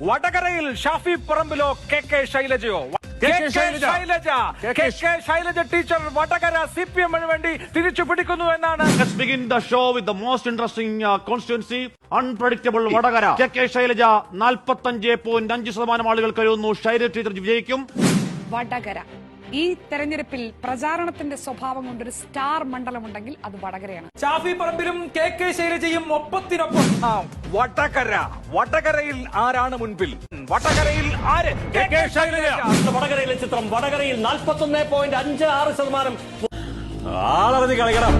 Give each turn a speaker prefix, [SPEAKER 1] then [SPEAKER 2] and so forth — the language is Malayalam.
[SPEAKER 1] വടകരയിൽ ഷാഫി പറമ്പിലോ കെ ശൈലജയോ? ശൈലജ ടീച്ചർ വടകര CPM വേണ്ടി തിരിച്ചു പിടിക്കുന്നു എന്നാണ്.
[SPEAKER 2] Let's begin the show with the most interesting constituency, unpredictable Vadakara. K Shailaja 45.5% ആളുകൾ കരുതുന്നു ശൈലജ ടീച്ചർ വിജയിക്കും.
[SPEAKER 3] വടകര ഈ തെരഞ്ഞെടുപ്പിൽ പ്രചാരണത്തിന്റെ സ്വഭാവം കൊണ്ടൊരു സ്റ്റാർ മണ്ഡലമുണ്ടെങ്കിൽ അത് വടകരയാണ്.
[SPEAKER 1] ഷാഫി പറമ്പിലും കെ ശൈലജയും ഒപ്പത്തിനൊപ്പം. വടകരയിൽ ആരാണ് മുൻപിൽ? വടകരയിൽ ആര്? കെ ശൈലജ.
[SPEAKER 4] വടകരയിലെ ചിത്രം. വടകരയിൽ 41.56%. ആളറിഞ്ഞ് കളിക്കണം.